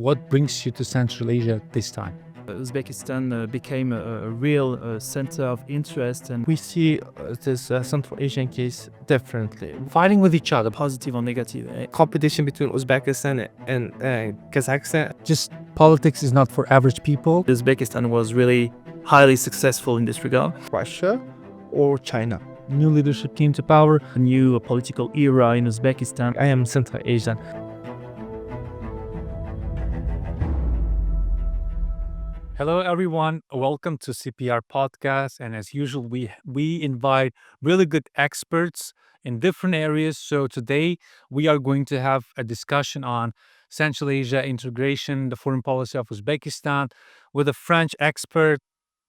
what brings you to Central Asia this time? Uzbekistan became a real center of interest, and We see this Central Asian case differently. Fighting with each other, positive or negative. competition between Uzbekistan and Kazakhstan. Just politics is not for average people. Uzbekistan was really highly successful in this regard. Russia or China. New leadership came to power. A new political era in Uzbekistan. I am Central Asian. Hello, everyone. Welcome to CPR Podcast. And as usual, we invite really good experts in different areas. So today we are going to have a discussion on Central Asia integration, the foreign policy of Uzbekistan, with a French expert,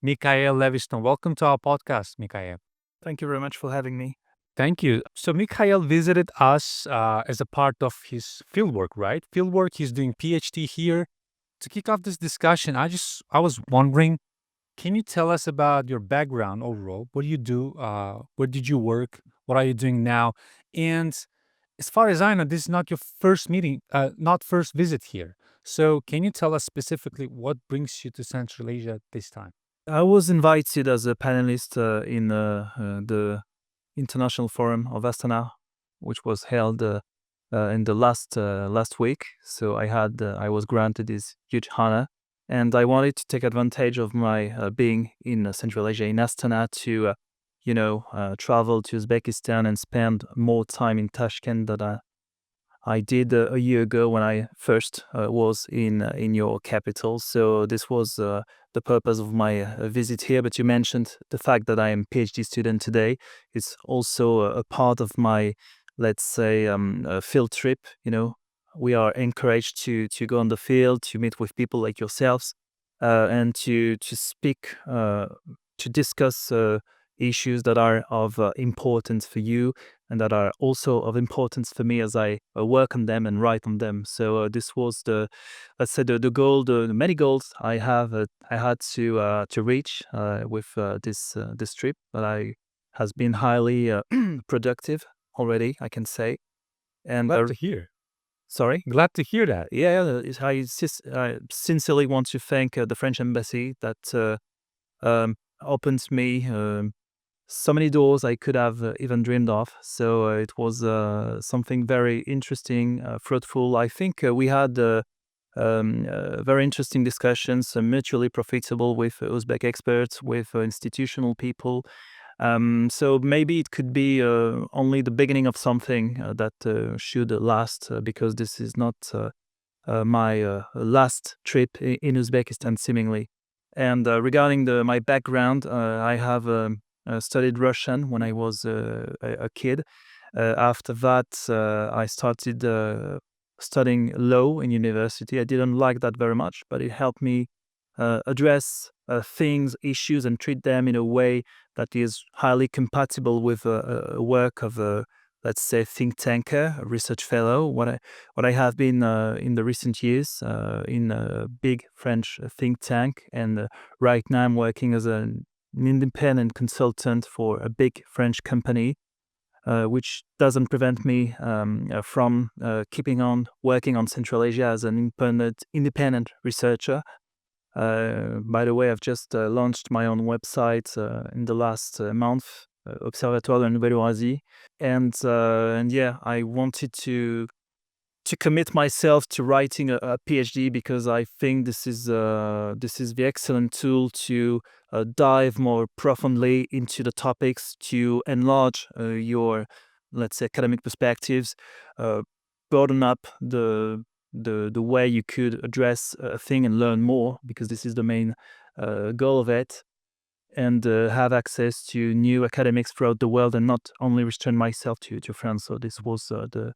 Mikhail Leviston. Welcome to our podcast, Mikhail. Thank you very much for having me. Thank you. So Mikhail visited us as a part of his fieldwork, right? Fieldwork, he's doing PhD here. To kick off this discussion, I was wondering, can you tell us about your background overall? What do you do? Where did you work? What are you doing now? And as far as I know, this is not your first not first visit here. So can you tell us specifically what brings you to Central Asia this time? I was invited as a panelist in the International Forum of Astana, which was held in the last week. So I was granted this huge honor, and I wanted to take advantage of my being in Central Asia, in Astana, to travel to Uzbekistan and spend more time in Tashkent than I did a year ago when I first was in your capital. So this was the purpose of my visit here. But you mentioned the fact that I am a PhD student today. It's also a part of my, let's say, field trip. We are encouraged to go on the field, to meet with people like yourselves, and to speak, to discuss issues that are of importance for you and that are also of importance for me as I work on them and write on them. So this was the goal, the many goals I had to reach with this trip, that has been highly productive already, I can say. And Glad to hear. Sorry? Glad to hear that. Yeah, I sincerely want to thank the French embassy that opened me so many doors I could have even dreamed of. So it was something very interesting, fruitful. I think we had very interesting discussions, mutually profitable with Uzbek experts, with institutional people. So maybe it could be only the beginning of something that should last, because this is not my last trip in Uzbekistan, seemingly. And regarding my background, I have studied Russian when I was a kid. After that, I started studying law in university. I didn't like that very much, but it helped me address things, issues, and treat them in a way that is highly compatible with a work of a, let's say, think tanker, a research fellow. What I have been in the recent years in a big French think tank, and right now I'm working as an independent consultant for a big French company, which doesn't prevent me from keeping on working on Central Asia as an independent researcher. By the way, I've just launched my own website in the last month, Observatoire de la Nouvelle-Eurasie, and yeah, I wanted to commit myself to writing a PhD, because I think this is the excellent tool to dive more profoundly into the topics, to enlarge your, let's say, academic perspectives, broaden up the way you could address a thing and learn more, because this is the main goal of it, and have access to new academics throughout the world, and not only restrain myself to France. So this was the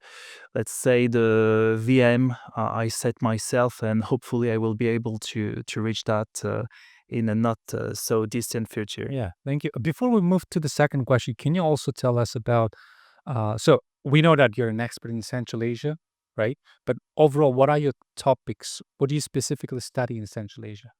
VM I set myself, and hopefully I will be able to reach that in a not so distant future. Yeah, thank you. Before we move to the second question, can you also tell us about, so we know that you're an expert in Central Asia, right? But overall, what are your topics? What do you specifically study in Central Asia?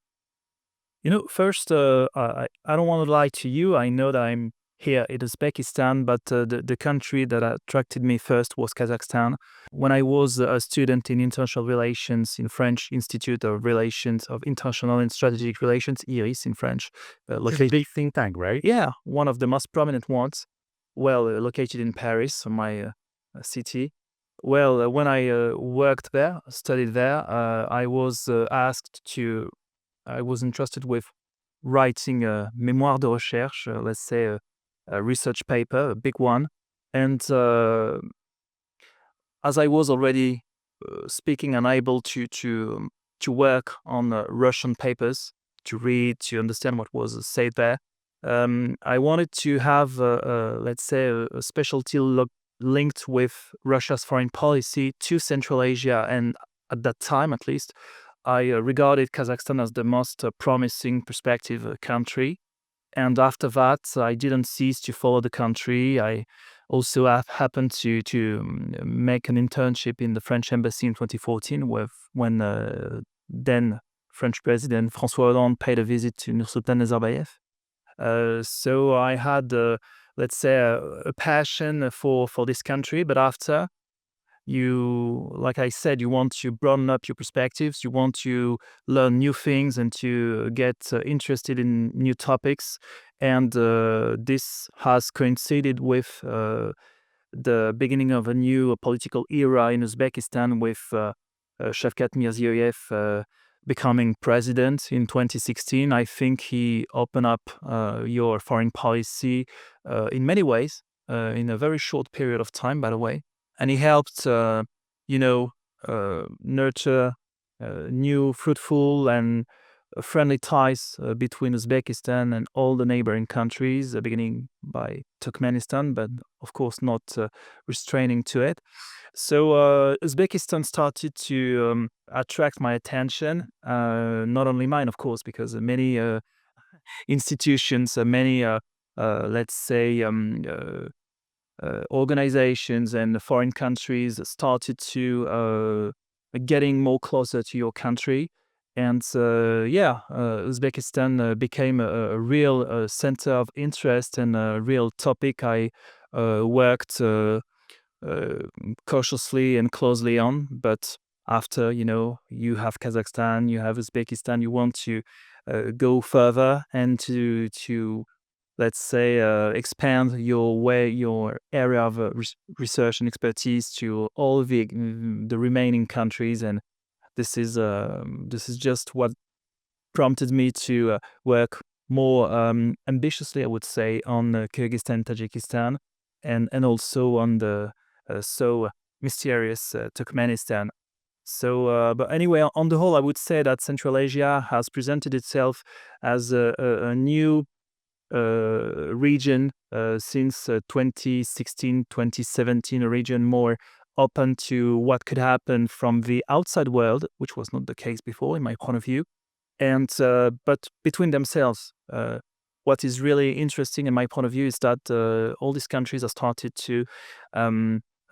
First, I don't want to lie to you. I know that I'm here in Uzbekistan, but the country that attracted me first was Kazakhstan. When I was a student in international relations in French Institute of Relations of International and Strategic Relations, IRIS in French, It's a big think tank, right? yeah, one of the most prominent ones. Well, located in Paris, my city. Well, when I worked there, studied there, I was I was entrusted with writing a mémoire de recherche, let's say a research paper, a big one. And as I was already speaking and able to work on Russian papers, to read, to understand what was said there, I wanted to have, let's say, a specialty linked with Russia's foreign policy to Central Asia, and at that time, at least, I regarded Kazakhstan as the most promising prospective country. And after that, I didn't cease to follow the country. I also happened to make an internship in the French embassy in 2014, when then French President François Hollande paid a visit to Nursultan Nazarbayev. So I had, let's say, a passion for this country. But after, like I said, you want to broaden up your perspectives. You want to learn new things and to get interested in new topics. And this has coincided with the beginning of a new political era in Uzbekistan, with Shavkat Mirziyoyev becoming president in 2016. I think he opened up your foreign policy in many ways, in a very short period of time, by the way. And he helped, nurture new, fruitful, and friendly ties between Uzbekistan and all the neighboring countries, beginning by Turkmenistan, but of course not restraining to it. So Uzbekistan started to attract my attention, not only mine, of course, because many institutions, many, let's say, organizations and foreign countries started to getting more closer to your country. And Uzbekistan became a real center of interest and a real topic I worked cautiously and closely on. But after, you have Kazakhstan, you have Uzbekistan, you want to go further and to let's say, expand your area of research and expertise to all the remaining countries. And this is just what prompted me to work more ambitiously, I would say, on Kyrgyzstan, Tajikistan, and also on the so mysterious Turkmenistan. So, but anyway, on the whole, I would say that Central Asia has presented itself as a new region since 2016, 2017, a region more open to what could happen from the outside world, which was not the case before, in my point of view. And but between themselves, what is really interesting, in my point of view, is that all these countries have started to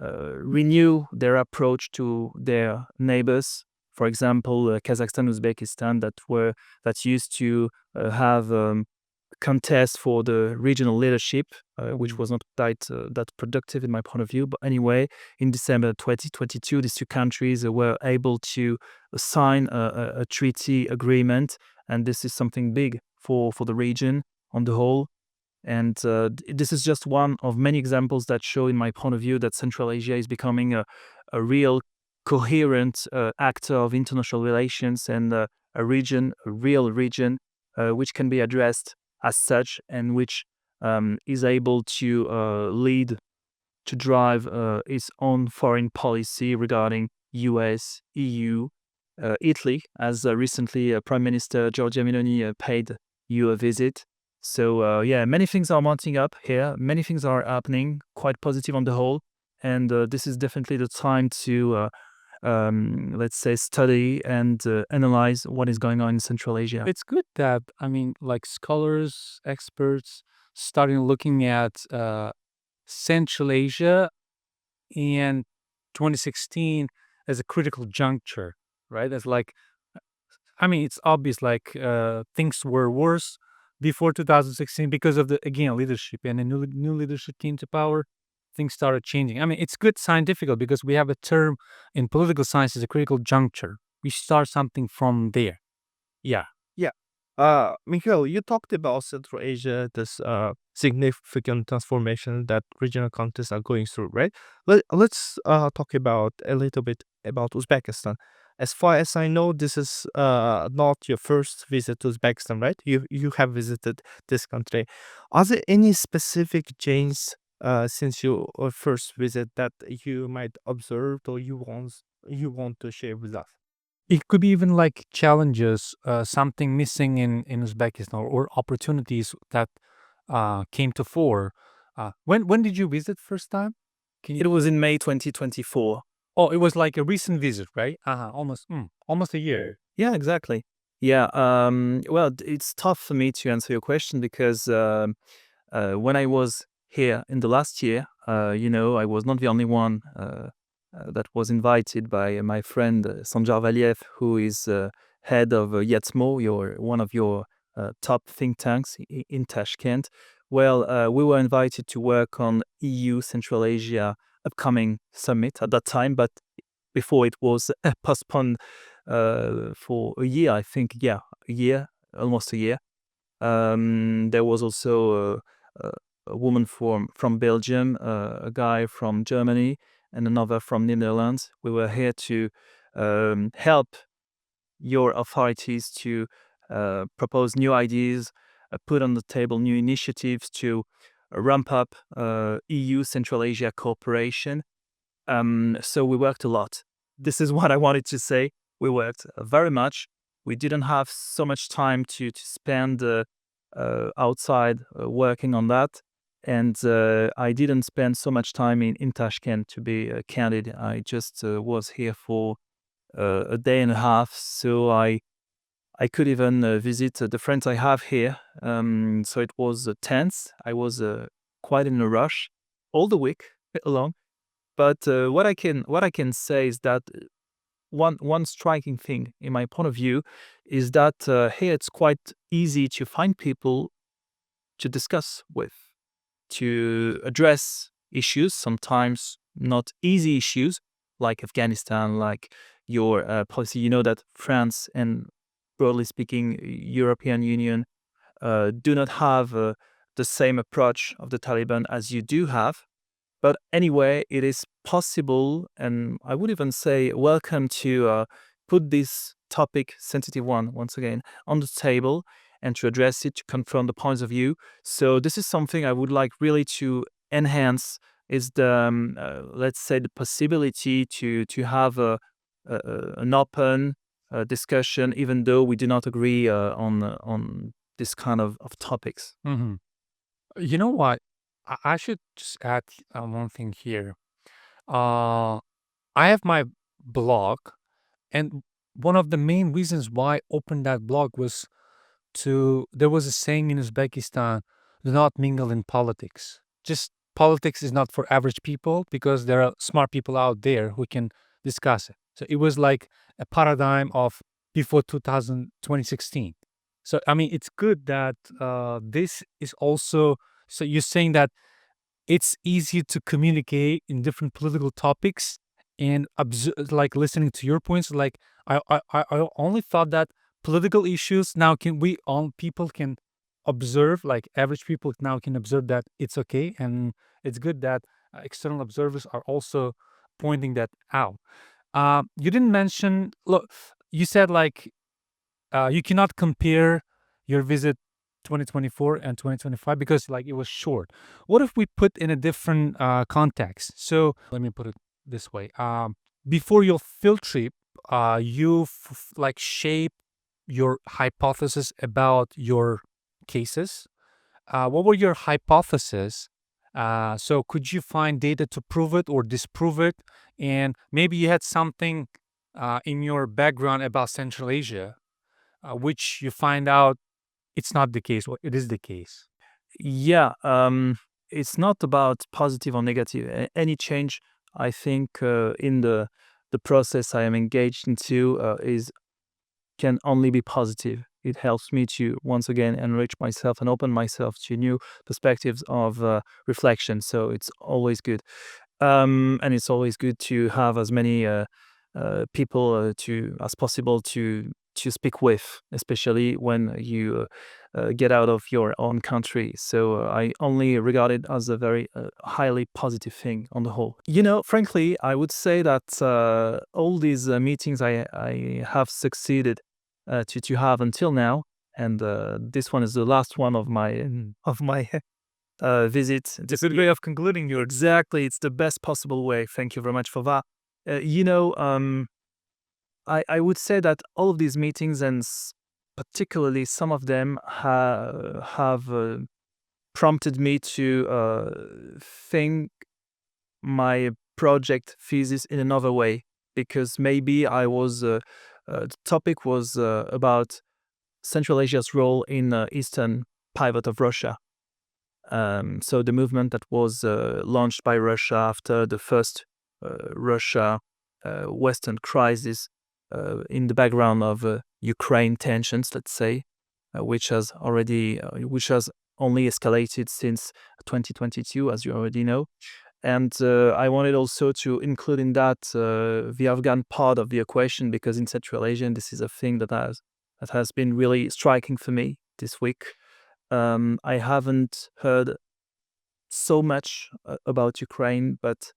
renew their approach to their neighbors. For example, Kazakhstan, Uzbekistan, that used to have contest for the regional leadership, which was not that productive in my point of view. But anyway, in December 2022, these two countries were able to sign a treaty agreement, and this is something big for the region on the whole. And this is just one of many examples that show, in my point of view, that Central Asia is becoming a real coherent actor of international relations, and a real region, which can be addressed as such, and which is able to lead, to drive its own foreign policy regarding US, EU, Italy, as recently Prime Minister Giorgia Meloni paid you a visit. So many things are mounting up here. Many things are happening, quite positive on the whole. And this is definitely the time to, let's say, study and analyze what is going on in Central Asia. It's good that, like scholars, experts, starting looking at Central Asia in 2016 as a critical juncture, right? As like, it's obvious, like things were worse before 2016 because of the again leadership, and a new leadership came to power. Things started changing. I mean, it's good scientific because we have a term in political science as a critical juncture. We start something from there. Yeah. Yeah. Mikhail, you talked about Central Asia, this significant transformation that regional countries are going through, right? Let's talk about a little bit about Uzbekistan. As far as I know, this is not your first visit to Uzbekistan, right? You have visited this country. Are there any specific changes since your first visit that you might observe or you want to share with us? It could be even like challenges, something missing in Uzbekistan, or opportunities that came to fore. When did you visit first time? Can you? It was in May 2024. Oh, it was like a recent visit, right? Almost a year. Yeah, exactly. Yeah. Well, it's tough for me to answer your question because when I was here in the last year, I was not the only one that was invited by my friend Sanjar Valiev, who is head of Yatsmo, one of your top think tanks in Tashkent. Well, we were invited to work on EU Central Asia upcoming summit at that time, but before it was postponed for a year, I think. Yeah, a year, almost a year. There was also a woman from Belgium, a guy from Germany, and another from Netherlands. We were here to help your authorities to propose new ideas, put on the table new initiatives to ramp up EU Central Asia cooperation. So we worked a lot. This is what I wanted to say. We worked very much. We didn't have so much time to spend outside working on that. And I didn't spend so much time in Tashkent, to be candid. I just was here for a day and a half. So I could even visit the friends I have here. So it was tense. I was quite in a rush all the week along. But what I can say is that one striking thing, in my point of view, is that here it's quite easy to find people to discuss with, to address issues, sometimes not easy issues, like Afghanistan, like your policy. You know that France and, broadly speaking, European Union do not have the same approach of the Taliban as you do have. But anyway, it is possible, and I would even say welcome, to put this topic, sensitive one, once again, on the table and to address it, to confront the points of view. So this is something I would like really to enhance, is the, let's say, the possibility to have an open discussion, even though we do not agree on this kind of topics. Hmm. You know what? I should just add one thing here. I have my blog, and one of the main reasons why I opened that blog was there was a saying in Uzbekistan: do not mingle in politics. Just politics is not for average people, because there are smart people out there who can discuss it. So it was like a paradigm of before 2016. So, I mean, it's good that this is also, so you're saying that it's easy to communicate in different political topics and like listening to your points. Like I only thought that political issues now can we all people can observe, like average people now can observe that it's okay, and it's good that external observers are also pointing that out. You didn't mention. Look, you said like you cannot compare your visit 2024 and 2025 because like it was short. What if we put in a different context? So let me put it this way. Before your field trip, you like shape your hypothesis about your cases. What were your hypotheses? So could you find data to prove it or disprove it? And maybe you had something in your background about Central Asia, which you find out it's not the case, or it is the case. Yeah, it's not about positive or negative. Any change, I think, in the process I am engaged into is can only be positive. It helps me to once again enrich myself and open myself to new perspectives of reflection. So it's always good, and it's always good to have as many people to as possible to speak with, especially when you get out of your own country. So I only regard it as a very highly positive thing on the whole. Frankly, I would say that all these meetings I have succeeded to have until now, and this one is the last one of my visit. It's a good way of concluding your. Exactly, it's the best possible way. Thank you very much for that. I would say that all of these meetings, and particularly some of them, have prompted me to think my project thesis in another way, because maybe the topic was about Central Asia's role in eastern pivot of Russia. So the movement that was launched by Russia after the first Russia-Western crisis, in the background of Ukraine tensions, let's say, which has only escalated since 2022, as you already know. And I wanted also to include in that the Afghan part of the equation, because in Central Asia, and this is a thing that has been really striking for me this week. I haven't heard so much about Ukraine, but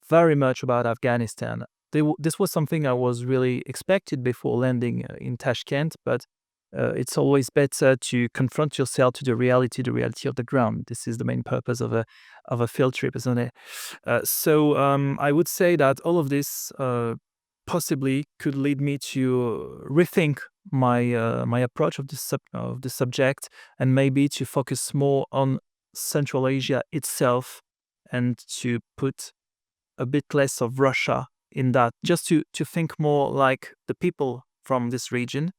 very much about Afghanistan. This was something I was really expected before landing in Tashkent, but it's always better to confront yourself to the reality of the ground. This is the main purpose of a field trip, isn't it? So I would say that all of this possibly could lead me to rethink my approach of the subject, and maybe to focus more on Central Asia itself, and to put a bit less of Russia in that, just to think more like the people from this region.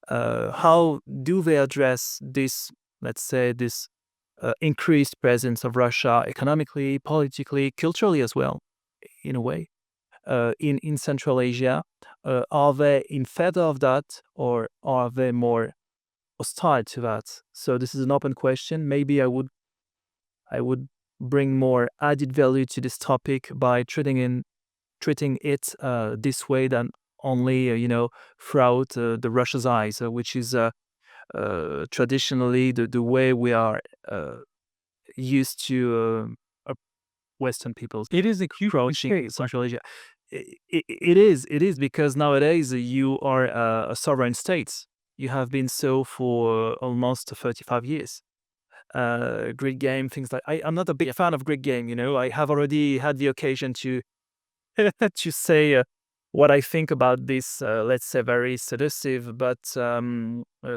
How do they address this, let's say, this increased presence of Russia economically, politically, culturally as well, in a way, in Central Asia? Are they in favor of that, or are they more hostile to that? So this is an open question. Maybe I would bring more added value to this topic by treating it this way than only throughout the Russia's eyes, which is traditionally the way we are used to Western people. It is a huge approaching Central Asia. It is because nowadays you are a sovereign state. You have been so for almost 35 years. Grid game, things like I'm not a big fan of grid game. I have already had the occasion to to say what I think about this, let's say, very seductive but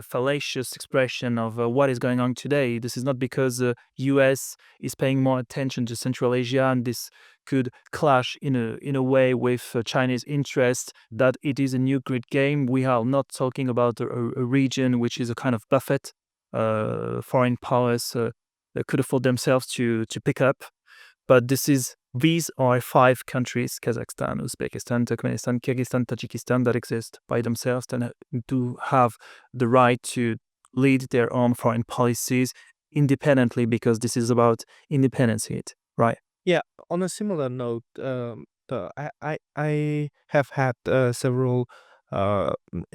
fallacious expression of what is going on today. This is not because the US is paying more attention to Central Asia, and this could clash in a way with Chinese interest, that it is a new grid game. We are not talking about a region which is a kind of buffet foreign powers that could afford themselves to pick up. But these are 5 countries: Kazakhstan, Uzbekistan, Turkmenistan, Kyrgyzstan, Tajikistan, that exist by themselves and do have the right to lead their own foreign policies independently, because this is about independence, right? Yeah, on a similar note, I have had several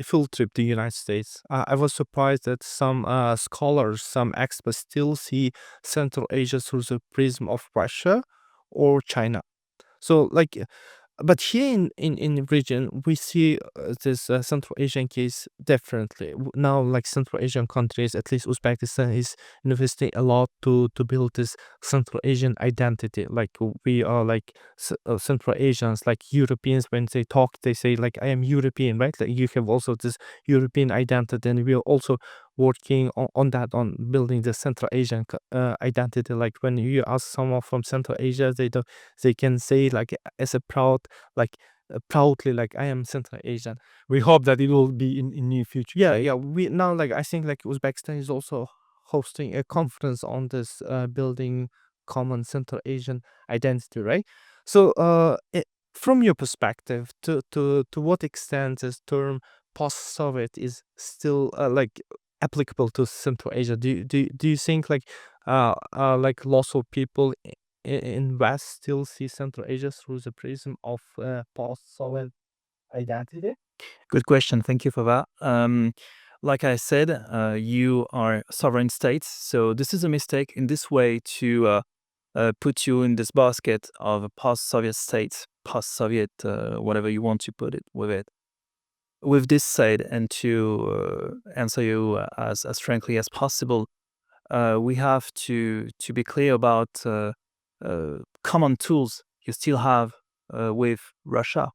field trip to the United States. I was surprised that some scholars, some experts still see Central Asia through the prism of Russia or China. So, but here in the region, we see this Central Asian case differently. Now, like Central Asian countries, at least Uzbekistan, is investing a lot to build this Central Asian identity. Like, we are like Central Asians, like Europeans. When they talk, they say like, I am European, right? Like, you have also this European identity, and we are also working on that, on building the Central Asian identity. Like, when you ask someone from Central Asia, they can say like, as a proudly, like, I am Central Asian. We hope that it will be in near future. Yeah. We now, like, I think like Uzbekistan is also hosting a conference on this building common Central Asian identity, right? So, from your perspective, to what extent this term post-Soviet is still applicable to Central Asia? Do you think like lots of people in West still see Central Asia through the prism of post-Soviet identity? Good question. Thank you for that. Like I said, you are sovereign states, so this is a mistake in this way to put you in this basket of post-Soviet states, post-Soviet, whatever you want to put it with it. With this said, and to answer you as frankly as possible, we have to be clear about common tools you still have with Russia.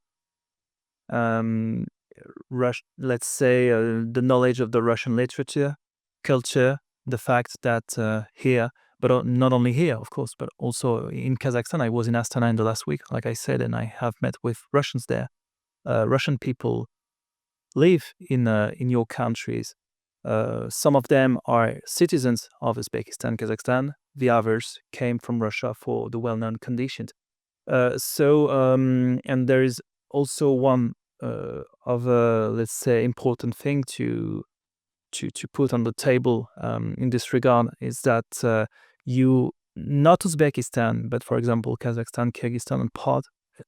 Let's say the knowledge of the Russian literature, culture, the fact that here, but not only here, of course, but also in Kazakhstan. I was in Astana in the last week, like I said, and I have met with Russians there. Russian people live in your countries. Some of them are citizens of Uzbekistan, Kazakhstan. The others came from Russia for the well-known conditions. And there is also one of let's say important thing to put on the table in this regard is that you, not Uzbekistan, but for example Kazakhstan, Kyrgyzstan, and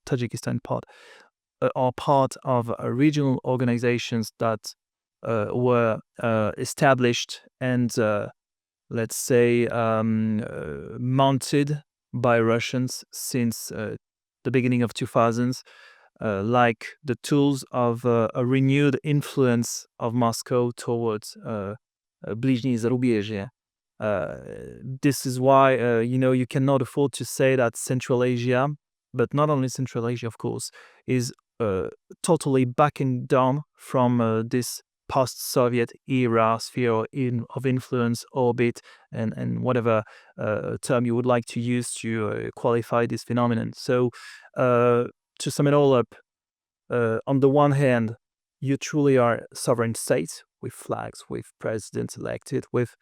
Tajikistan are part of regional organizations that were established and let's say mounted by Russians since the beginning of 2000s. Like the tools of a renewed influence of Moscow towards Ближнее зарубежье. This is why, you cannot afford to say that Central Asia, but not only Central Asia, of course, is totally backing down from this post-Soviet era sphere of influence, orbit, and whatever term you would like to use to qualify this phenomenon. So, to sum it all up, on the one hand, you truly are sovereign states with flags, with presidents elected, with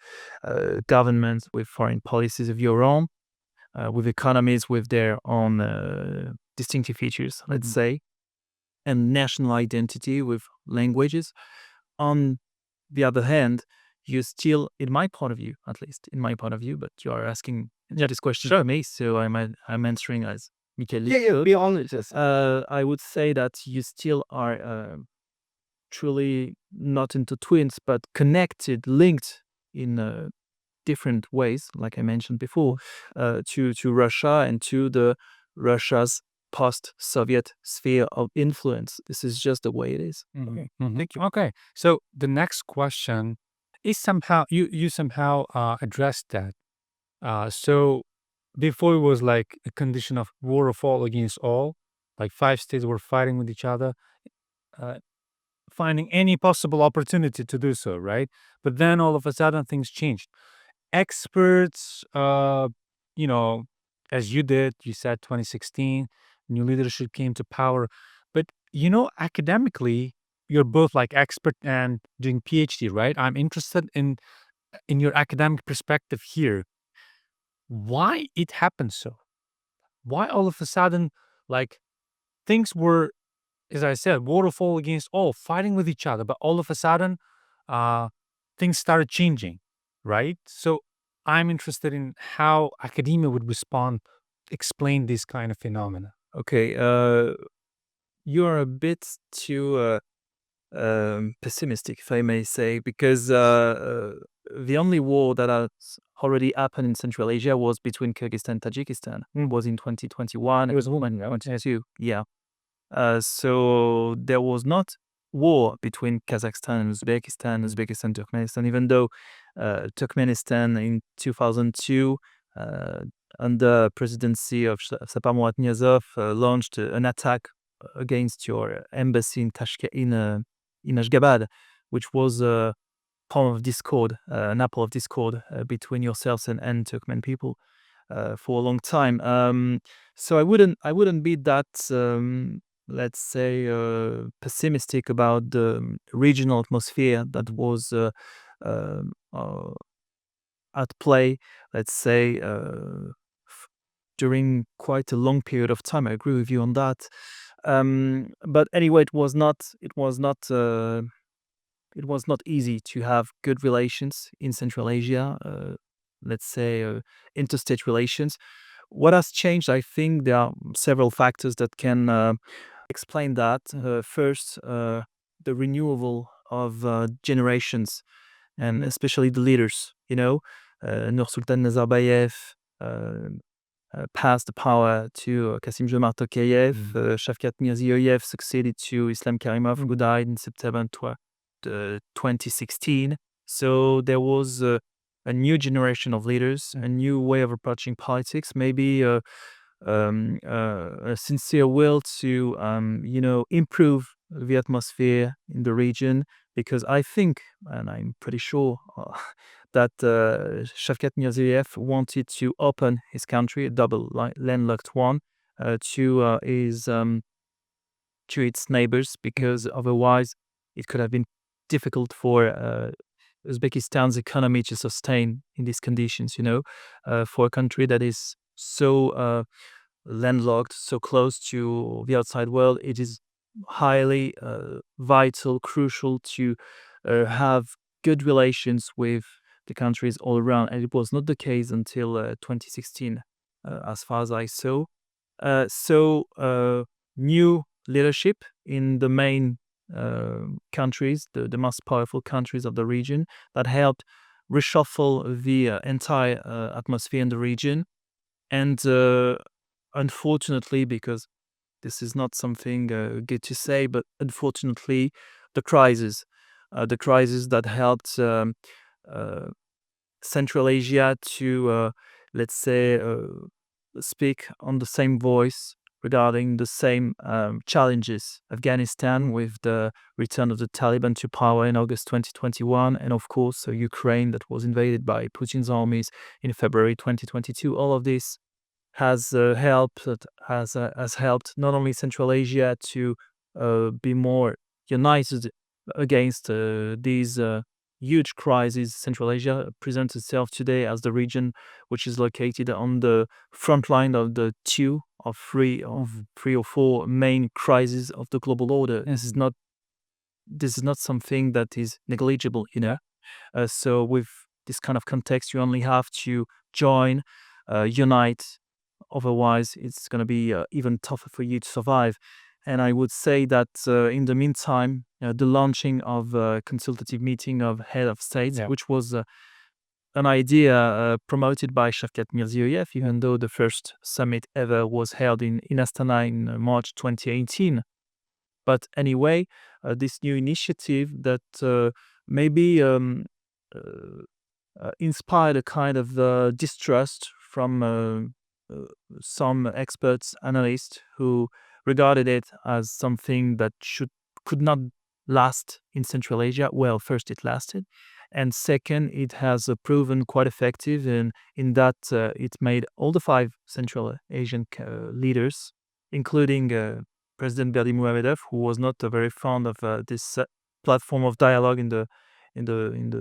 governments, with foreign policies of your own, with economies with their own distinctive features, let's say, and national identity with languages. On the other hand, you still, in my point of view, at least in my point of view, but you are asking this question to me, so I'm answering as Mikhail Leviston. Yeah, be honest. Yes. I would say that you still are truly not into twins, but connected, linked in different ways, like I mentioned before, to Russia and to the Russia's post-Soviet sphere of influence. This is just the way it is. Okay. Thank you. Okay. So the next question is somehow you somehow addressed that. So before it was like a condition of war of all against all, like 5 states were fighting with each other, uh, finding any possible opportunity to do so, right? But then all of a sudden things changed. Experts, as you did, you said 2016, new leadership came to power. But academically, you're both like expert and doing PhD, right? I'm interested in your academic perspective here. Why it happened so? Why all of a sudden, like things were, as I said, waterfall against all, fighting with each other, but all of a sudden, uh, things started changing, right? So I'm interested in how academia would respond, explain this kind of phenomena. Okay, you're a bit too pessimistic, if I may say, because the only war that has already happened in Central Asia was between Kyrgyzstan and Tajikistan. It was in 2021. It was a woman, 2022. Yeah. So there was not war between Kazakhstan and Uzbekistan, Turkmenistan, even though Turkmenistan in 2002, under presidency of Sapar Muratniyazov, launched an attack against your embassy in Tashkent, in Ashgabat, which was a palm of discord, an apple of discord between yourselves and Turkmen people for a long time. So I wouldn't be that let's say pessimistic about the regional atmosphere that was at play, let's say, during quite a long period of time. I agree with you on that. But anyway, it was not it was not easy to have good relations in Central Asia, let's say interstate relations. What has changed? I think there are several factors that can explain that. First, the renewal of generations and especially the leaders. Nursultan Nazarbayev passed the power to Kasim Jomart Tokayev. Shavkat Mirziyoyev succeeded to Islam Karimov, who died in September 2016. So there was a new generation of leaders, a new way of approaching politics, maybe a sincere will to, improve the atmosphere in the region. Because I think, and I'm pretty sure, that Shavkat Mirziyoyev wanted to open his country, a double landlocked one, to its neighbors, because otherwise it could have been difficult for Uzbekistan's economy to sustain in these conditions. For a country that is so landlocked, so close to the outside world, it is highly vital, crucial to have good relations with the countries all around. And it was not the case until 2016, as far as I saw. New leadership in the main countries, the most powerful countries of the region, that helped reshuffle the entire atmosphere in the region. And unfortunately, because this is not something good to say, but unfortunately, the crisis that helped Central Asia to, let's say, speak on the same voice regarding the same challenges. Afghanistan, with the return of the Taliban to power in August 2021, and of course Ukraine, that was invaded by Putin's armies in February 2022. All of this has helped not only Central Asia to be more united against these huge crises. Central Asia presents itself today as the region which is located on the front line of the two of three or four main crises of the global order. This is not something that is negligible, So with this kind of context, you only have to join, unite. Otherwise, it's going to be even tougher for you to survive. And I would say that in the meantime, the launching of a consultative meeting of head of states, which was an idea promoted by Shavkat Mirziyoyev, even though the first summit ever was held in Astana in March 2018. But anyway, this new initiative that maybe inspired a kind of distrust from some experts, analysts, who regarded it as something that could not last in Central Asia. Well, first, it lasted. And second, it has proven quite effective in that it made all the 5 Central Asian leaders, including President Berdimuhamedov, who was not very fond of this platform of dialogue in the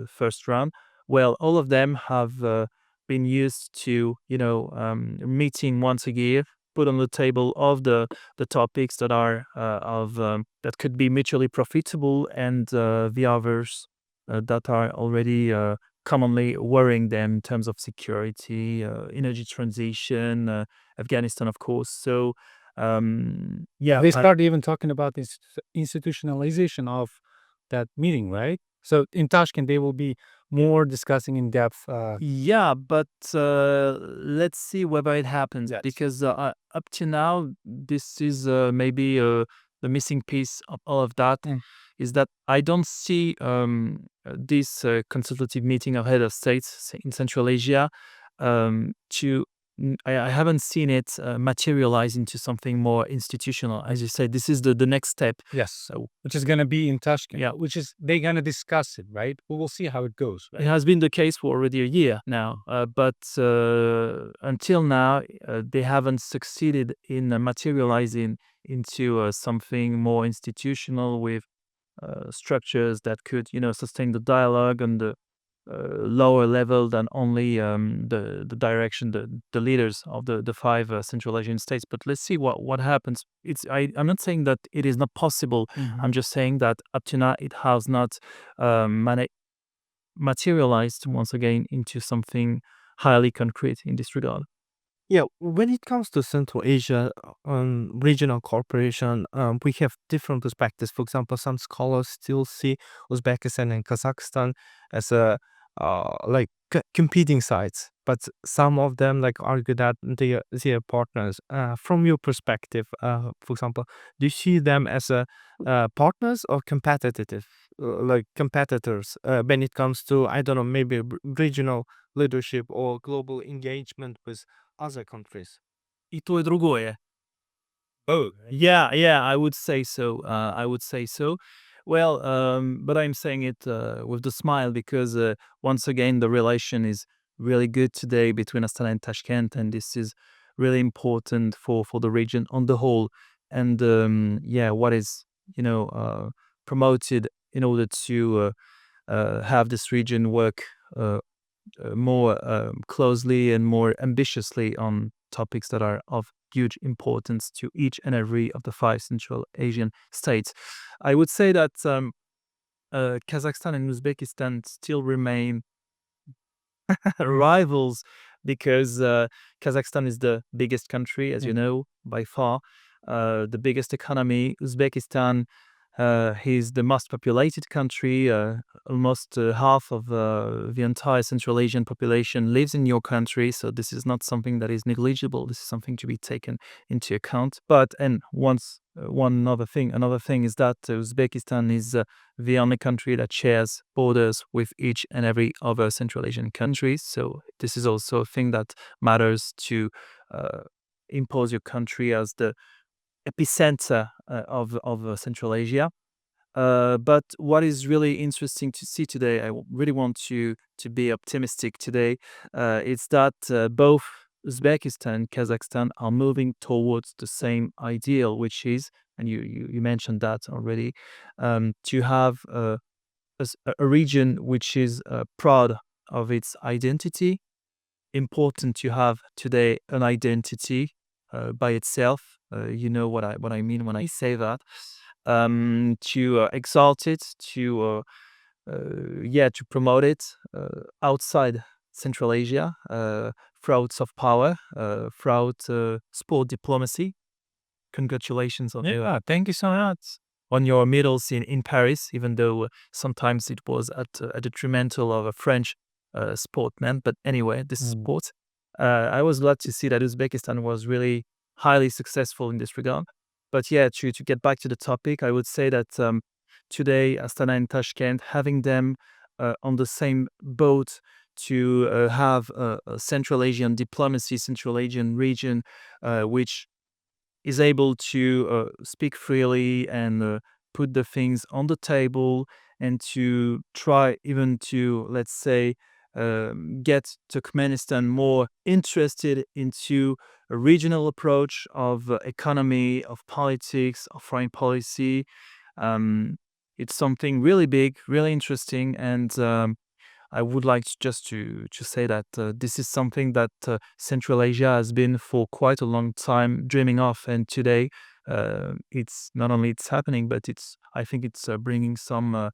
first round. Well, all of them have been used to meeting once a year, put on the table of the topics that are that could be mutually profitable, and the others that are already commonly worrying them in terms of security, energy transition, Afghanistan, of course. So They start even talking about this institutionalization of that meeting, right? So in Tashkent, they will be more discussing in depth. Yeah, but let's see whether it happens. Yes. Because up to now, this is maybe the missing piece of all of that, is that I don't see this consultative meeting of head of states in Central Asia I haven't seen it materialize into something more institutional. As you said, this is the next step. Yes, so which is going to be in Tashkent. Yeah, which is they're going to discuss it, right? We will see how it goes. Right? It has been the case for already a year now, but until now, they haven't succeeded in materializing into something more institutional with structures that could, sustain the dialogue and lower level than only the direction, the leaders of the five Central Asian states. But let's see what happens. I'm not saying that it is not possible. I'm just saying that up to now it has not materialized once again into something highly concrete in this regard. Yeah, when it comes to Central Asia, regional cooperation, we have different perspectives. For example, some scholars still see Uzbekistan and Kazakhstan as like competing sides, but some of them like argue that they are partners. From your perspective, for example, do you see them as partners or competitive, like competitors, when it comes to, I don't know, maybe regional leadership or global engagement with other countries? И то, и другое. Oh, Yeah, I would say so. I would say so. Well, but I'm saying it with the smile because once again, the relation is really good today between Astana and Tashkent, and this is really important for the region on the whole. And yeah, what is promoted in order to have this region work uh, more closely and more ambitiously on topics that are of huge importance to each and every of the five Central Asian states. I would say that Kazakhstan and Uzbekistan still remain rivals because Kazakhstan is the biggest country, as you know, by far, the biggest economy. Uzbekistan is the most populated country. Almost half of the entire Central Asian population lives in your country, so this is not something that is negligible. This is something to be taken into account. But and another thing is that Uzbekistan is the only country that shares borders with each and every other Central Asian countries. So this is also a thing that matters to impose your country as the epicenter of Central Asia. But what is really interesting to see today, really want to be optimistic today, is that both Uzbekistan and Kazakhstan are moving towards the same ideal, which is, and you mentioned that already, to have a region which is proud of its identity. Important to have today an identity by itself. You know what I mean when I say that. To exalt it, to promote it outside Central Asia, throughout soft power, throughout sport diplomacy. Congratulations on Thank you so much. on your medals in Paris, even though sometimes it was at a detrimental of a French sportman. But anyway, this is sport. I was glad to see that Uzbekistan was really highly successful in this regard. But yeah, to get back to the topic, I would say that today, Astana and Tashkent, having them on the same boat to have a Central Asian diplomacy, Central Asian region, which is able to speak freely and put the things on the table and to try even to, let's say, get Turkmenistan more interested into a regional approach of economy, of politics, of foreign policy. It's something really big, really interesting, and I would like to say that this is something that Central Asia has been for quite a long time dreaming of, and today it's not only it's happening, but I think it's bringing some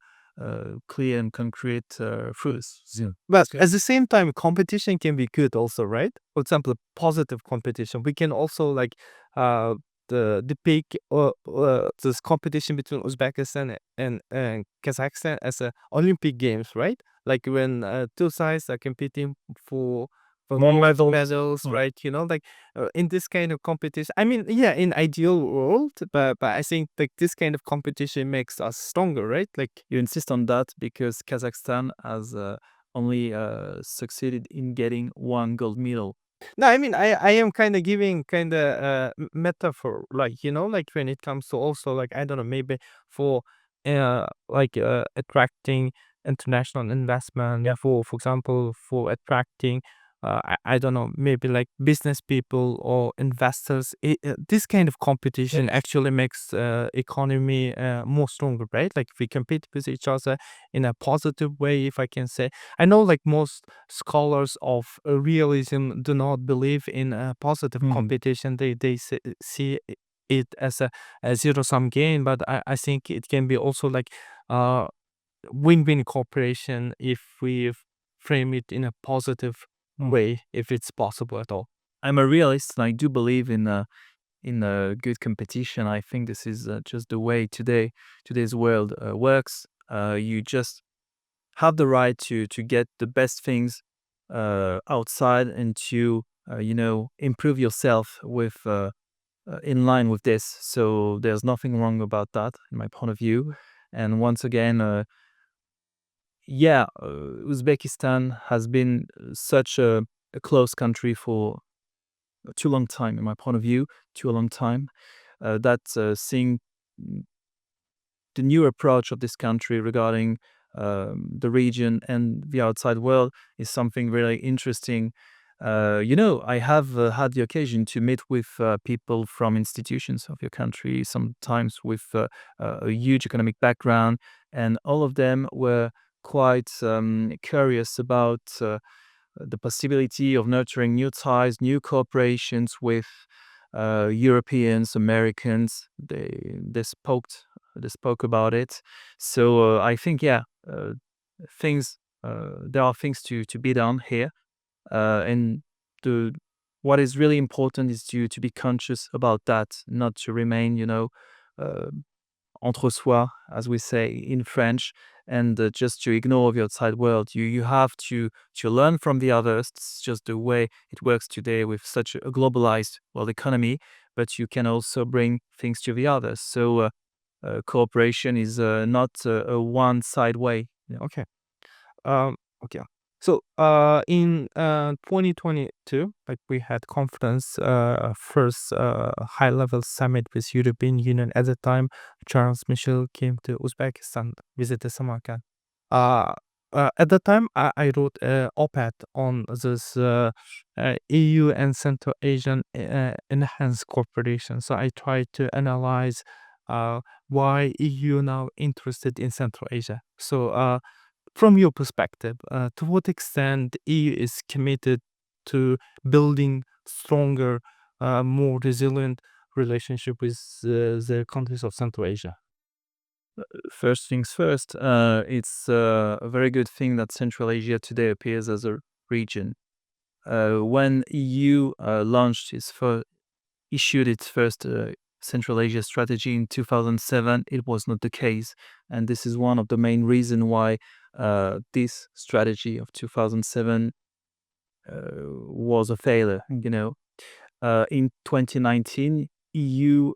clear and concrete fruits. Yeah. But at the same time, competition can be good also, right? For example, positive competition. We can also like the big this competition between Uzbekistan and Kazakhstan as a Olympic Games, right? Like when two sides are competing for More medals, right? You know, like in this kind of competition. I mean, yeah, in ideal world, but I think like this kind of competition makes us stronger, right? Like You insist on that because Kazakhstan has only succeeded in getting one gold medal. no, I mean, I am kind of giving kind of metaphor, like you know, like when it comes to also like I don't know, maybe for like attracting international investment, for example, for attracting I don't know, maybe like business people or investors. This kind of competition actually makes economy more stronger, right? Like if we compete with each other in a positive way, if I can say. I know like most scholars of realism do not believe in a positive competition. They see it as a zero sum game, but I think it can be also like uh win-win cooperation if we frame it in a positive way, if it's possible at all. I'm a realist, and I do believe in a good competition. I think this is just the way today's world works. You just have the right to get the best things outside and to improve yourself with in line with this. So there's nothing wrong about that in my point of view. And once again, Uzbekistan has been such a close country for too long time, in my point of view, too long time. That seeing the new approach of this country regarding the region and the outside world is something really interesting. I have had the occasion to meet with people from institutions of your country, sometimes with a huge economic background, and all of them were quite curious about the possibility of nurturing new ties, new cooperations with Europeans, Americans. They spoke about it. So I think things there are things to be done here, and the what is really important is to be conscious about that, not to remain uh, entre soi, as we say in French, and just to ignore the outside world. You have to learn from the others. It's just the way it works today with such a globalized world economy. But you can also bring things to the others. So cooperation is not a one-side way. Okay. Um, okay. So, in 2022, like we had conference, first high-level summit with European Union. At the time, Charles Michel came to Uzbekistan, visited Samarkand. Uh, at the time, I wrote a op-ed on this EU and Central Asian enhanced cooperation. So I tried to analyze why EU now interested in Central Asia. So, from your perspective, to what extent EU is committed to building stronger, more resilient relationship with the countries of Central Asia? First things first, it's a very good thing that Central Asia today appears as a region. When EU issued its first Central Asia strategy in 2007, it was not the case, and this is one of the main reasons why this strategy of 2007 was a failure. In 2019, EU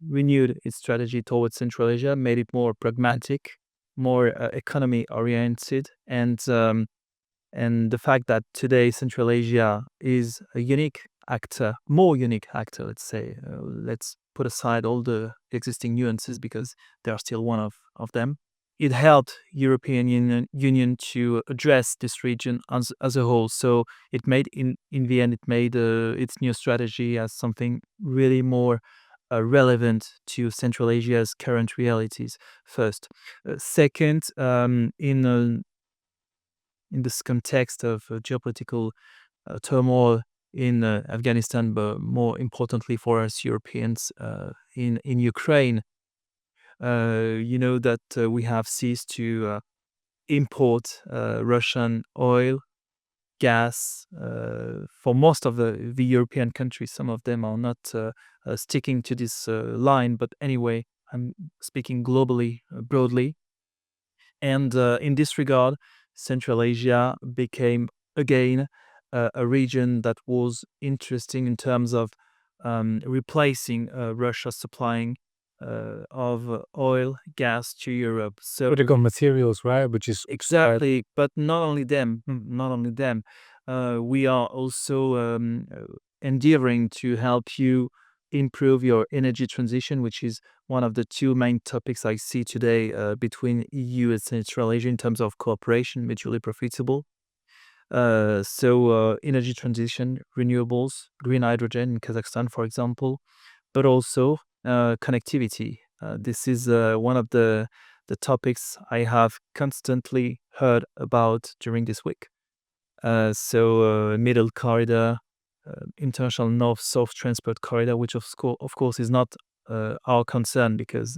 renewed its strategy towards Central Asia, made it more pragmatic, more economy oriented, and the fact that today Central Asia is a more unique actor, let's say. Let's put aside all the existing nuances because they are still one of them. It helped European Union to address this region as a whole. So it made in the end, it made its new strategy as something really more relevant to Central Asia's current realities. First, second, in this context of geopolitical turmoil in Afghanistan, but more importantly for us Europeans in Ukraine, you know that we have ceased to import Russian oil, gas for most of the European countries. Some of them are not sticking to this line, but anyway, I'm speaking globally, broadly. And in this regard, Central Asia became again a region that was interesting in terms of replacing Russia supplying of oil, gas to Europe. So Critical materials, right? Which is exactly, but not only them, not only them. We are also endeavoring to help you improve your energy transition, which is one of the two main topics I see today between EU and Central Asia in terms of cooperation, mutually profitable. Energy transition, renewables, green hydrogen in Kazakhstan, for example, but also connectivity. This is one of the topics I have constantly heard about during this week. Middle corridor, international north-south transport corridor, which of course is not our concern, because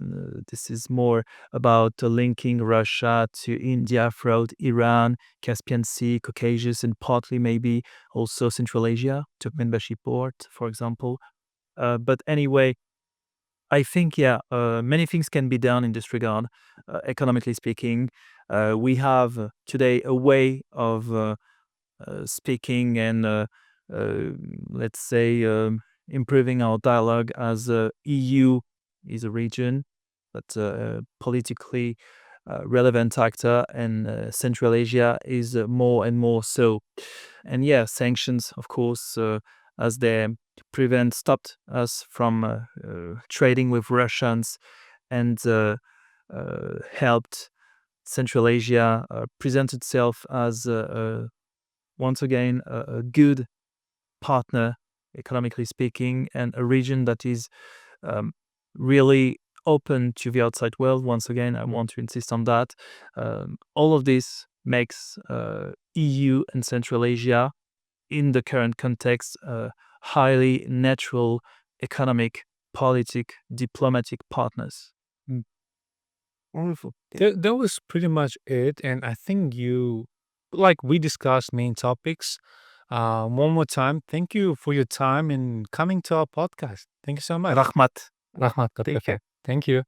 this is more about linking Russia to India throughout Iran, Caspian Sea, Caucasus, and partly maybe also Central Asia, Turkmenbashi port, for example. But anyway, I think, many things can be done in this regard, economically speaking. We have today a way of speaking and let's say improving our dialogue, as EU is a region that's a politically relevant actor, and Central Asia is more and more so. And sanctions, of course, as they stopped us from trading with Russians, and helped Central Asia present itself as once again a good partner, economically speaking, and a region that is really open to the outside world. Once again, I want to insist on that. All of this makes EU and Central Asia, in the current context, highly natural economic, politic, diplomatic partners. Wonderful. That was pretty much it. And I think we discussed main topics. One more time, thank you for your time and coming to our podcast. Thank you so much. Rahmat. Rahmat. Thank you. Thank you.